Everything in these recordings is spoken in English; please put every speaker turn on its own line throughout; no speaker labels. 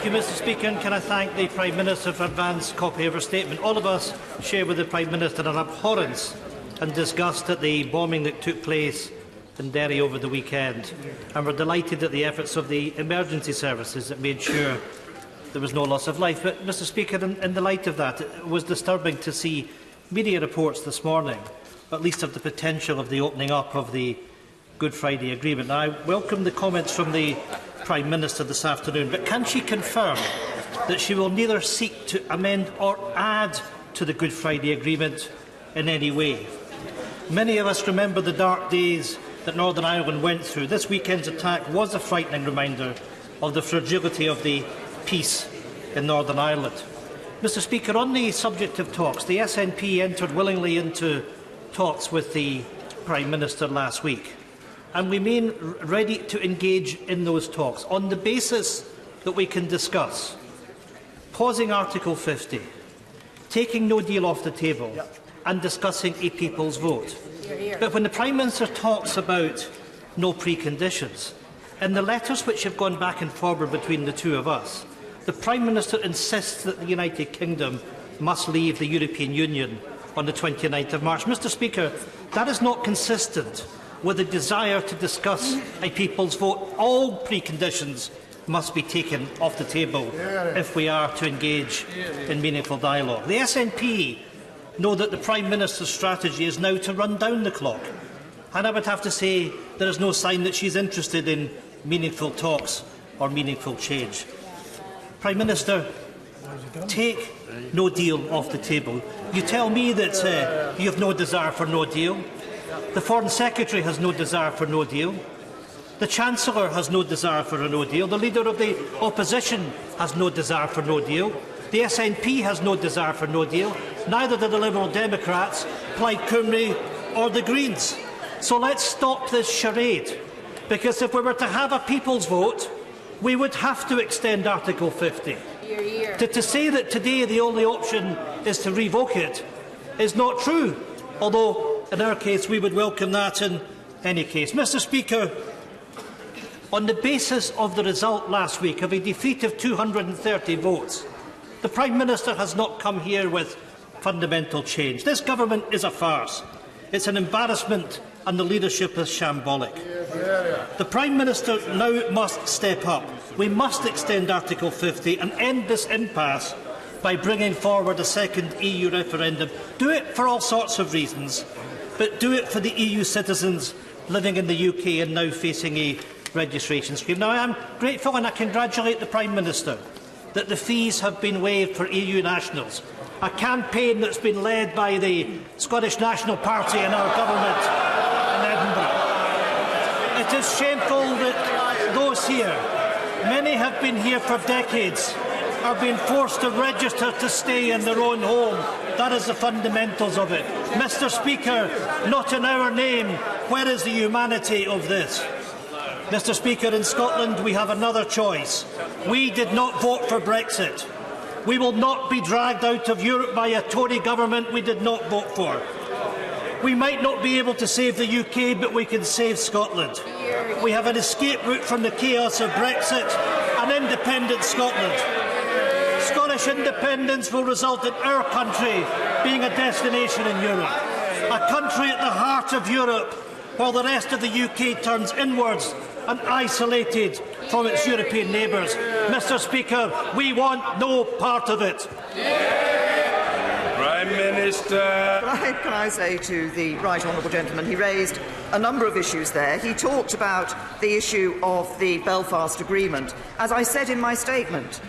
Thank you, Mr Speaker, and can I thank the Prime Minister for advance copy of her statement. All of us share with the Prime Minister an abhorrence and disgust at the bombing that took place in Derry over the weekend, and we're delighted at the efforts of the emergency services that made sure there was no loss of life. But, Mr Speaker, in the light of that, it was disturbing to see media reports this morning, at least of the potential of the opening up of the Good Friday Agreement. Now, I welcome the comments from the Prime Minister this afternoon, but can she confirm that she will neither seek to amend or add to the Good Friday Agreement in any way? Many of us remember the dark days that Northern Ireland went through. This weekend's attack was a frightening reminder of the fragility of the peace in Northern Ireland. Mr Speaker, on the subject of talks, the SNP entered willingly into talks with the Prime Minister last week, and we remain ready to engage in those talks on the basis that we can discuss pausing Article 50, taking no deal off the table and discussing a people's vote. But when the Prime Minister talks about no preconditions, in the letters which have gone back and forward between the two of us, the Prime Minister insists that the United Kingdom must leave the European Union on the 29th of March. Mr Speaker, that is not consistent with a desire to discuss a people's vote. All preconditions must be taken off the table if we are to engage in meaningful dialogue. The SNP know that the Prime Minister's strategy is now to run down the clock, and I would have to say there is no sign that she is interested in meaningful talks or meaningful change. Prime Minister, take no deal off the table. You tell me that you have no desire for no deal. The Foreign Secretary has no desire for no deal. The Chancellor has no desire for a no deal. The Leader of the Opposition has no desire for no deal. The SNP has no desire for no deal. Neither do the Liberal Democrats, Plaid Cymru or the Greens. So let's stop this charade, because if we were to have a people's vote, we would have to extend Article 50. To say that today the only option is to revoke it is not true, although in our case we would welcome that in any case. Mr Speaker, on the basis of the result last week of a defeat of 230 votes, the Prime Minister has not come here with fundamental change. This government is a farce. It's an embarrassment, and the leadership is shambolic. The Prime Minister now must step up. We must extend Article 50 and end this impasse by bringing forward a second EU referendum. Do it for all sorts of reasons, but do it for the EU citizens living in the UK and now facing a registration scheme. Now, I am grateful and I congratulate the Prime Minister that the fees have been waived for EU nationals, a campaign that's been led by the Scottish National Party and our government in Edinburgh. It is shameful that those here, many have been here for decades, are being forced to register to stay in their own home. That is the fundamentals of it. Mr Speaker, not in our name, where is the humanity of this? Mr Speaker, in Scotland we have another choice. We did not vote for Brexit. We will not be dragged out of Europe by a Tory government we did not vote for. We might not be able to save the UK, but we can save Scotland. We have an escape route from the chaos of Brexit, an independent Scotland. Scottish independence will result in our country being a destination in Europe, a country at the heart of Europe, while the rest of the UK turns inwards and isolated from its European neighbours. Mr Speaker, we want no part of it.
Prime Minister.
Can I say to the right honourable gentleman, he raised a number of issues there. He talked about the issue of the Belfast Agreement. As I said in my statement,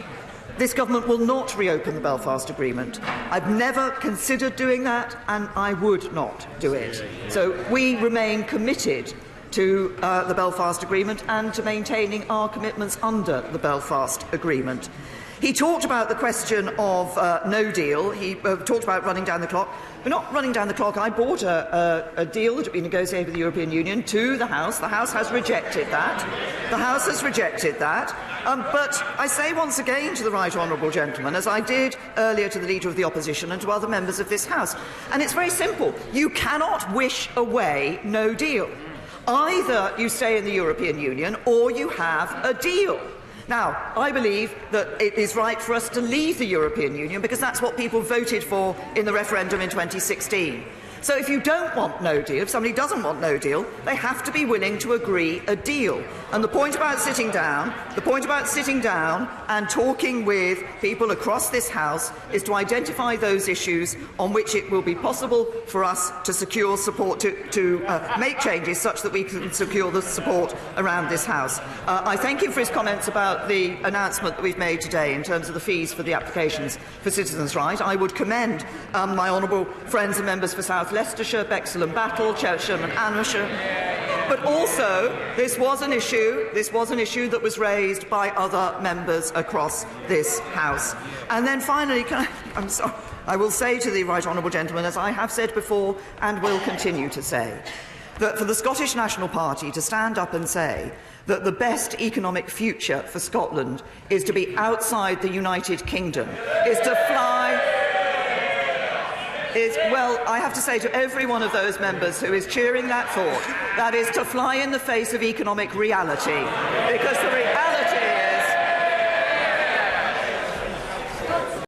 this government will not reopen the Belfast Agreement. I've never considered doing that, and I would not do it. So we remain committed to the Belfast Agreement and to maintaining our commitments under the Belfast Agreement. He talked about the question of no deal. He talked about running down the clock. We're not running down the clock. I brought a deal that had been negotiated with the European Union to the House. The House has rejected that. The House has rejected that. But I say once again to the right honourable gentleman, as I did earlier to the Leader of the Opposition and to other members of this House, and it's very simple. You cannot wish away no deal. Either you stay in the European Union or you have a deal. Now, I believe that it is right for us to leave the European Union because that's what people voted for in the referendum in 2016. So if you don't want no deal, if somebody doesn't want no deal, they have to be willing to agree a deal. And the point about sitting down and talking with people across this House is to identify those issues on which it will be possible for us to secure support, to make changes such that we can secure the support around this House. I thank him for his comments about the announcement that we've made today in terms of the fees for the applications for Citizens' Right. I would commend my honourable friends and members for South Leicestershire, Bexhill and Battle, Cheltenham and Ayrshire. But also, this was an issue that was raised by other members across this House. And then finally, I will say to the right honourable gentleman, as I have said before and will continue to say, that for the Scottish National Party to stand up and say that the best economic future for Scotland is to be outside the United Kingdom, is to fly... well, I have to say to every one of those members who is cheering that thought, that is to fly in the face of economic reality, because the reality